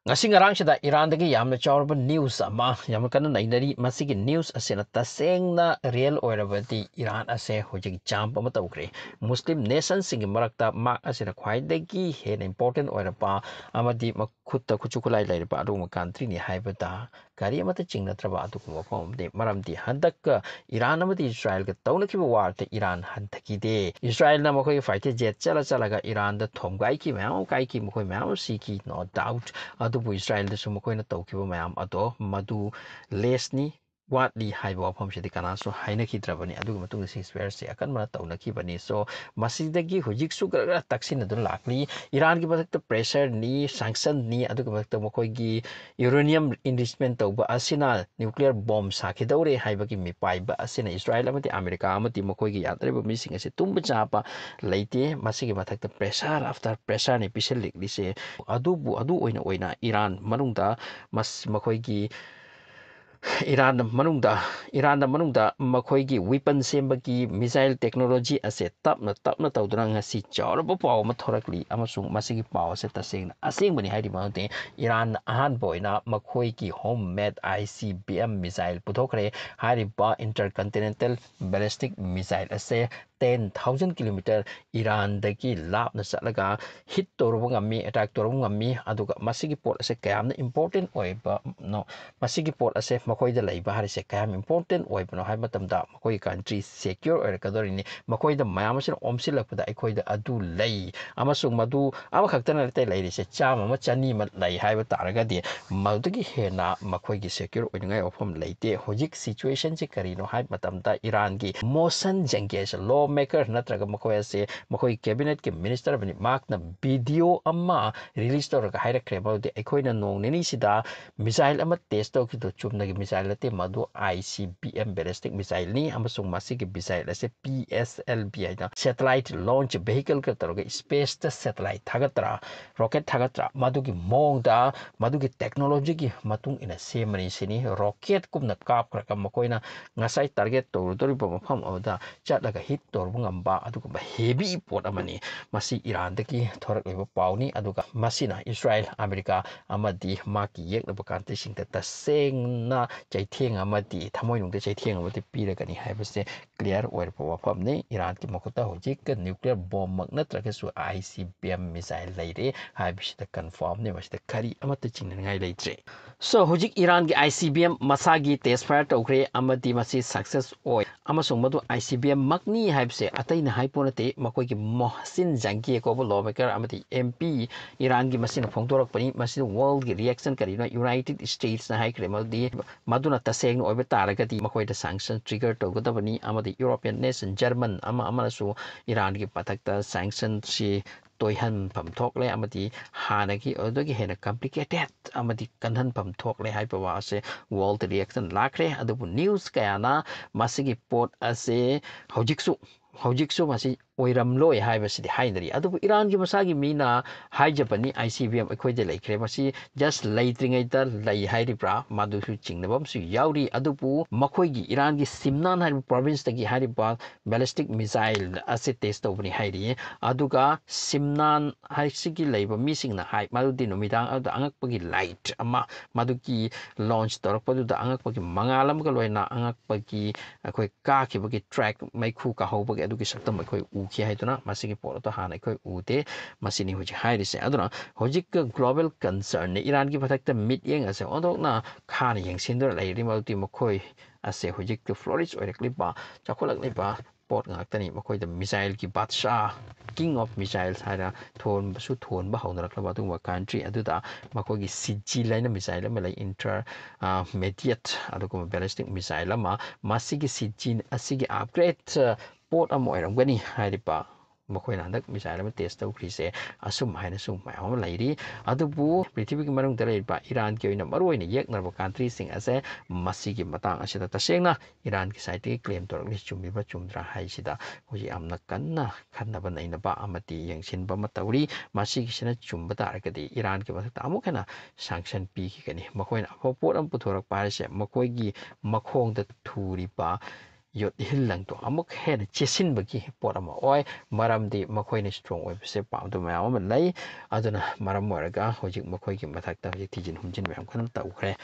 Ngasi ngarangsidda Irandagi yamna chawraba news ama yamna kana nainari masigi news asena tasengna real oirabadi Iran ase hojik jump ama tawkre Muslim nations singi marakta mak asena khwaidagi hena important oiraba amadi makhutta kuchukulai lairaba aduma country ni haibada kari amata chingnatraba adukuma phomde maramdi handak Iran amadi Israel ga tawnakiba warta Iran hantakide Israel na makhoi fighter jet chalaga Iran da thomgai ki mayam kai ki makhoi mayam siki no doubt adubu Israel da sumo koina tawkiba mayam ado madu lesni watli haiba wafam sidi kanaso haina kidrabani adugu matung ceasefire se akan mana tawnakibani so masidagi hujik su gara taksin adun lakli Iran ki batakta pressure ni sanction ni adugu batakta mokoigi uranium enrichment tawba asina nuclear bomb sakidawre haiba ki mipaiba asina Israel amati America amati mokoigi yatreba mising ase tumba chapa leite masigi batakta pressure after pressure ni pisel likli se adu Iran manungda mas makoigi Iran manungda makoigi weapon sembagi missile technology ase tapna tawduna ngasi chawraba paw ma thorakli amasung masigi paw ase tasengna asengbani haidi mate Iran ahan boina makoigi homemade ICBM missile puthokre hariba intercontinental ballistic missile ase 10,000 kilometer Iran dagi lapna satlaga hit toruba ngami attack toruba ngami aduga masigi port ase kayamna important oiba no masigi port ase makoida laiba harise kayam important oibano hai matamda makoi country secure oirakadorini makoida mayam asina omsilakpada aikoida adu lei amasung madu ama khaktana rete lairise chama ma chani ma lai haiba taragadi madagi hena makoigi secure oingai ofam leite hojik situation se karino hai matamda Iran gi motion jengge lawmaker natraga makoi ase makoi cabinet ke minister bani makna video amma release toraga hairakre maude aikoina nong neni sida missile ama test tawkido chumnagi missile ate madu ICBM ballistic missile ni amasung masigi missile ase PSLV haina satellite launch vehicle ka taroga space ta satellite thagatra rocket thagatra madugi mongda madugi technology gi matung ina semani sini rocket kumna kap kraka makoina ngasai target torudori ba mafam awda chatlaga hit torbu ngamba aduga heavy port amani masi Iran daki thorak leba pawni aduga masina Israel America amadi maki yekna bakante singta tasengna chaitheng amadi thamoinungde chaitheng amadi piragani haibase clear oil wafam ne Iran ki makuta hojik nuclear bomb mak natraga su ICBM missile laire haibisida confirm ne masida kari amata chingngai leitre so hojik Iran ki ICBM masagi test fire tawkre amadi masi success oil amasung madu ICBM makni haibse ataina haiponate makoi ki mohsin jangi ko lawmaker amadi MP Iran ki masina phongtorak pani masina world ki reaction karina United States na haikre madi maduna taseng oiba taragadi makoi da sanction trigger tawgadabani amadi European nation German ama su Iran ki patakta sanction si toihan pam thokle amadi hanagi odagi hena complicated amadi kanhan pam thokle haipawa ase world reaction lakre adubu news kayana masigi port ase hojiksu masi oiramloi haibasidi hainari adubu Iran gi masagi mina haijapani ICBM akoide laikre masi just laitringaita lai hairibra madusu chingnabam su yauri adubu makoigi Iran gi Simnan haib province tagi hariba ballistic missile ase test tawbani hairi aduga Simnan haisigi laiba misingna hai madudi numidang adu angakpagi light ama maduki launch torakpadu da angakpagi mangalam ga loina angakpagi akoi ka khibagi track maikhu ka hobagi adugi saktam akoi uki haiduna masigi polo hana akoi ute masini hoji hairise aduna hojik global concern ne Iran gi pathakta mid yeng ase odokna khana yeng sindor lairi mauti makoi ase hojik flourish oirakliba chakolakliba port ngaktani makoi da missile ki badsha king of missiles haira thon su thon ba haunarakla tu wa country aduda makoi gi CG laina missile ma lai intermediate adugo ballistic missile ama masigi CG asigi upgrade port am oiramgani hariba makoina handak missile ama test tawkrise asum haina sum mayam lairi adubu prithvi ki marung ba Iran ki oina maroina yeknarba country sing ase masigi matang asida tasengna Iran ki side ki claim torakli chumbiba chumdra haisida hoji amna kanna khannaba nainaba amati yengsinba matawri masigi sina chumba taragadi Iran ki mathakta amukana sanction pi ki kani makoina port am puthorak parise makoigi makhongda thuriba ꯌꯣꯠ ꯍꯤꯜꯂꯪꯗꯣ ꯑꯃꯨꯛ ꯍꯦꯟꯅ ꯆꯦꯁꯤꯟꯕꯒꯤ ꯄꯣꯠ ꯑꯃ ꯑꯣꯏ ꯃꯔꯝꯗꯤ ꯃꯈꯣꯏꯅ strong ꯑꯣꯏꯕꯁꯦ ꯄꯥꯝꯗꯕ ꯃꯌꯥꯝ ꯑꯃ ꯂꯩ ꯑꯗꯨꯅ ꯃꯔꯝ ꯑꯣꯏꯔꯒ ꯍꯧꯖꯤꯛ ꯃꯈꯣꯏꯒꯤ ꯃꯊꯛꯇ ꯍꯧꯖꯤꯛ ꯊꯤꯖꯤꯟ ꯍꯨꯝꯖꯤꯟ ꯃꯌꯥꯝ ꯀꯟꯅ ꯇꯧꯈ꯭ꯔꯦ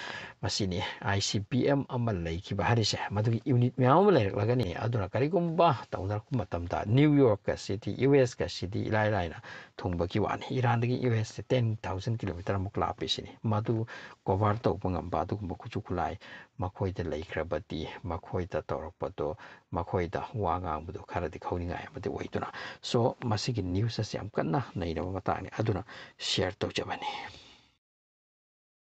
ꯃꯁꯤꯅꯤ ICBM ꯑꯃ ꯂꯩꯈꯤꯕ ꯍꯥꯏꯔꯤꯁꯦ ꯃꯗꯨꯒꯤ ꯌꯨꯅꯤꯠ ꯃꯌꯥꯝ ꯑꯃ ꯂꯩꯔꯛꯂꯒꯅꯤ ꯑꯗꯨꯅ ꯀꯔꯤꯒꯨꯝꯕ ꯇꯧꯅꯔꯛꯄ ꯃꯇꯝꯗ ꯅ꯭ꯌꯨ ꯌꯣꯔꯛꯀꯁꯤꯗꯤ USꯀꯁꯤꯗꯤ ꯏꯂꯥꯏ ꯂꯥꯏꯅ ꯊꯨꯡꯕꯒꯤ ꯋꯥꯅꯤ ꯏꯔꯥꯟꯗꯒꯤ USꯁꯦ 10,000 ꯀꯤꯂꯣꯃꯤꯇꯔꯃꯨꯛ ꯂꯥꯞꯄꯤꯁꯤꯅꯤ ꯃꯗꯨ ꯀꯣꯚꯔ ꯇꯧꯕ ꯉꯝꯕ ꯑꯗꯨꯒꯨꯝꯕ ꯈꯨꯠꯁꯨ ꯈꯨꯠꯂꯥꯏ ꯃꯈꯣꯏꯗ ꯂꯩꯈ꯭ꯔꯕꯗꯤ ꯃꯈꯣꯏꯗ ꯇꯧꯔꯛꯄꯗꯣ ꯃꯈꯣꯏꯗ ꯋꯥ ꯉꯥꯡꯕꯗꯣ ꯈꯔꯗꯤ ꯈꯧꯅꯤꯡꯉꯥꯏ ꯑꯃꯗꯤ ꯑꯣꯏꯗꯨꯅ ꯁꯣ ꯃꯁꯤꯒꯤ ꯅ꯭ꯌꯨꯁ ꯑꯁꯤ ꯌꯥꯝ ꯀꯟꯅ ꯅꯩꯅꯕ ꯃꯇꯥꯡꯅꯤ ꯑꯗꯨꯅ ꯁꯤꯌꯔ ꯇꯧꯖꯕꯅꯤ